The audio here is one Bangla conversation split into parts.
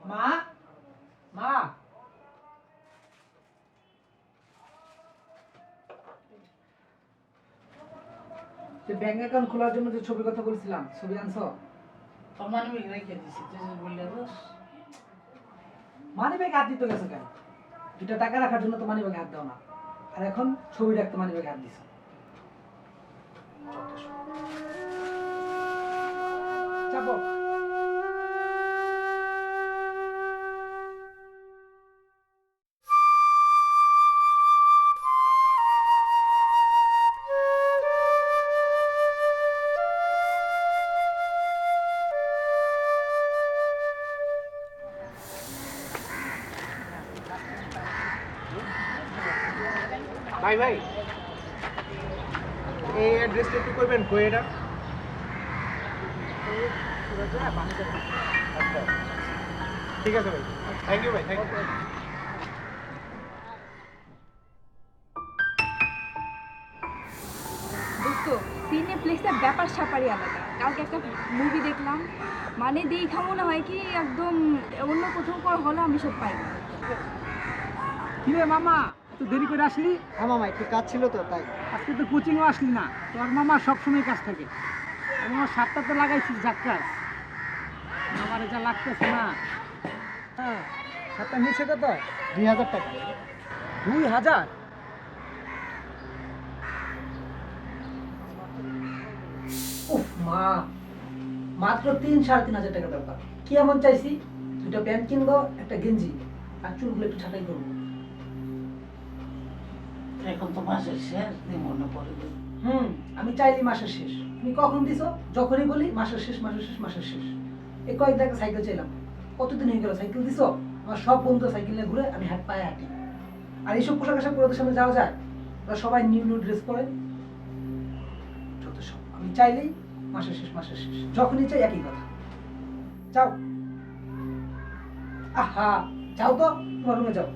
মা মা যে ব্যাংক অ্যাকাউন্ট খোলার জন্য যে ছবির কথা বলছিলাম, ছবি আনছো? আমার আমি রেখে দিছি তুই যে বললে দোষ মানি ব্যাগে হাত দিতে গেছো কেন? 2টা টাকা রাখার জন্য তো মানি ব্যাগে হাত দাও না, আর এখন ছবি রাখতে মানি ব্যাগে হাত দিছো। চাপো। ভাই ভাই এই অ্যাড্রেসটা একটু করবেন কই এটা? আচ্ছা ঠিক আছে ভাই, থ্যাংক ইউ ভাই, থ্যাংক ইউ। দোস্ত সিনেপ্লেক্সের ব্যাপার স্যাপারই আলাদা। কালকে একটা মুভি দেখলাম, মানে দেখা মনে হয় কি একদম অন্য কোথাও পর হলে আমি সব পাই না। কিরে মামা, তুই দেরি করে আসলি? হ্যাঁ মামা একটু কাজ ছিল তো তাই। আজকে তো কোচিংও আসলি না। তোর মামা সবসময় কাজ থাকে। আমার সাতটা তো লাগাইছিস ঝাক্কাস, আমার যা লাগতেছে না। হ্যাঁ, সাতটা নিচে কত? 2000 টাকা। 2000? উফ মা, মাত্র 3-3.5 হাজার টাকা ব্যাপার। কি এমন চাইছি? 2টা প্যান্ট কিনবো, একটা গেঞ্জি, আর চুলগুলো একটু ছাঁটাই করবো। এখন তো মাসের শেষ দিন মনে পড়ে গেল। আমি চাইলি মাসের শেষ। তুমি কখন দিছো? যখনই বলি মাসের শেষ, মাসের শেষ, মাসের শেষ। এই কয়েক টাকা সাইকেল চাইলাম, কতদিন হয়ে গেল সাইকেল দিছো? আমার সব বন্ধু সাইকেল নিয়ে ঘুরে, আমি পায়ে হাঁটি। আর এইসব পোশাক আশাক পরে ওদের সামনে যাওয়া যায়? ওরা সবাই নিউ নিউ ড্রেস পরে। যত সব। আমি চাইলেই মাসের শেষ, মাসের শেষ, যখনই চাই একই কথা। যাও। আহা, যাও তো, তোমার রুমে যাও।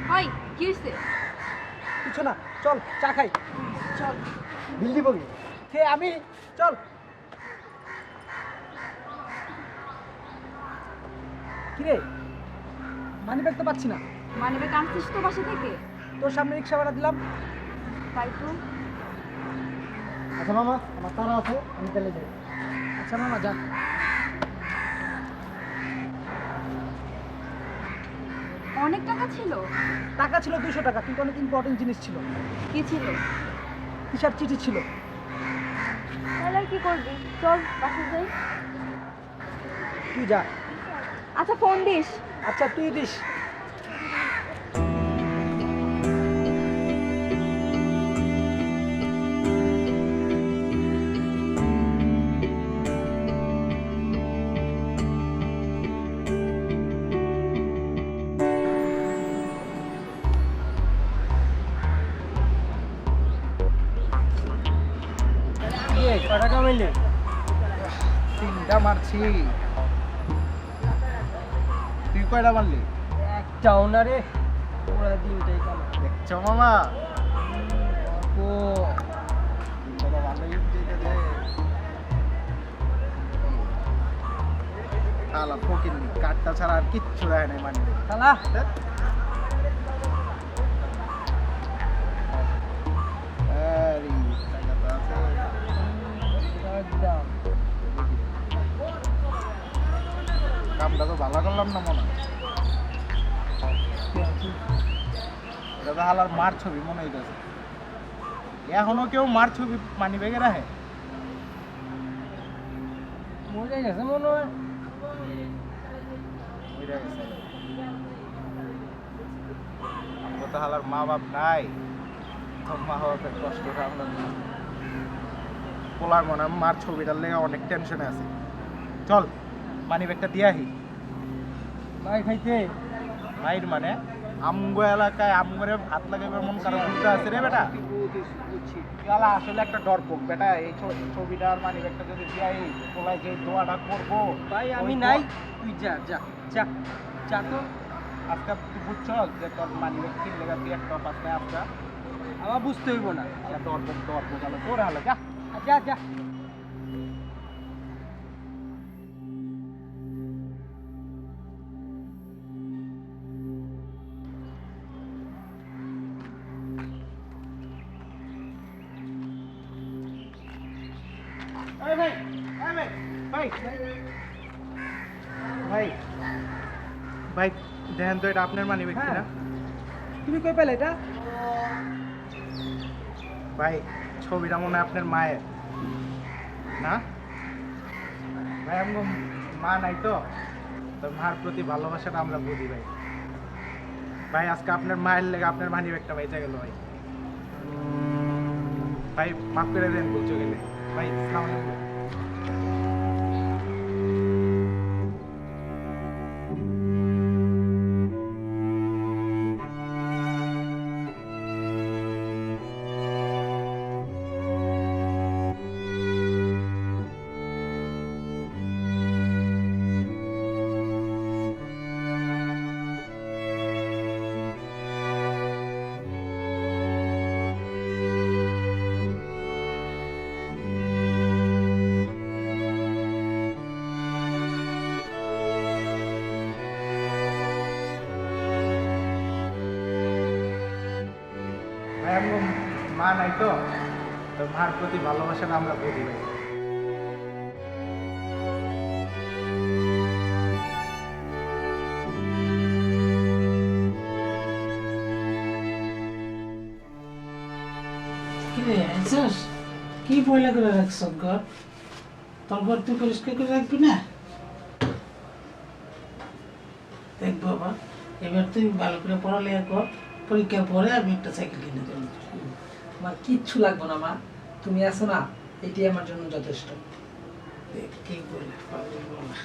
হয় কি হয়েছে? কিছু না, চল চা খাই। চল। বিল দিব কি? কে আমি? চল। কিরে, মানি ব্যাগ তো পাচ্ছি না। মানে বে কাঁদছিস তো বাসা থেকে? তোর সামনে রিক্সা ভাড়া দিলাম। তাই তো। আচ্ছা মামা আমার তারা আছে, আমি তাহলে যাই। আচ্ছা মামা, যা। অনেক টাকা ছিল? টাকা ছিল 200 টাকা, কিন্তু অনেক ইম্পর্টেন্ট জিনিস ছিল। কি ছিল? হিসাব চিঠি ছিল। তাহলে আর কি করবি? চল বাসা যাই। তুই যা। আচ্ছা ফোন দিস। আচ্ছা তুই দিস। কটা কামাইলে? 3টা মারছি। তুই কয়টা মারলি? একটাও না রে, পুরো দিনটাই কামাই। দেখছো মামা? ও বাবা ভালোই দিতে দে। আলা ফকির কাটটা ছাড়া আর কিচ্ছু দেয় নাই মানে। শালা, আরে টাকা তো আছে। একদম। কামটা তো ভালো করলাম না মনে হয়। এটা তো হালার মার ছবি মনে হইতেছে। এখনো কেউ মার ছবি মানি ব্যাগে রাখে? মরে গেছে মনে হয়। মইরা গেছে। আমগো তো হালার মা বাপ নাই, তো মা বাপের কষ্টটা আমরা বুঝি। পোলার মনে হয় মার ছবিটার লেগে অনেক টেনশনে আছে। চল মানি ব্যাগটা দিয়ে আহি। ভাই খাইতে মাইর মানে আমগো এলাকায় আমগরে ভাত লাগাবে মন কারো উল্টা আছে রে বেটা। ইয়ালা আসলে একটা ডরপোক বেটা। এই ছবিটার মানি ব্যাগটা যদি দিয়ে আহি, পোলায় যে দোয়াটা করবো। ভাই আমি ওই নাই, দোয়া- তুই যা যা যা যা তো। আজকে তুই বুঝছ যে তোর মানি ব্যাগ কিনলে তুই একটা পাস নাই আজকে আমার বুঝতে হইব না। আলা দর বোঝালো তোর হালে যা যা যা। এই ভাই ভাই ভাই ভাই দেখেন তো এটা আপনার মানি ব্যাগ কিনা তুমি কই পেলে এটা? ভাই ছবিটা মনে হয় আপনার মায়ের না ভাই আমার মা নাই তো তো মার প্রতি ভালোবাসাটা আমরা বুঝি ভাই ভাই আজকে আপনার মায়ের লেগে আপনার মানি ব্যাগটা বেঁচে গেল ভাই ভাই মাফ করে দেন বলছো গেলে ভাই আসসালামু আলাইকুম ভাই আমার মা নাই তো তো মার প্রতি ভালোবাসাটা আমরা বুঝি ভাই কি রে আইসস? কি পয়লা করে রাখছ ঘর? তোর ঘর তুই পরিষ্কার করে রাখবি না? দেখ বাবা, এবার তুই ভালো করে পড়ালেখা কর, পরীক্ষার পরে আমি একটা সাইকেল কিনে দেবো। আমার কিচ্ছু লাগবে না মা, তুমি আছো না, এটি আমার জন্য যথেষ্ট। দেখ কি বলে পাগল বলা।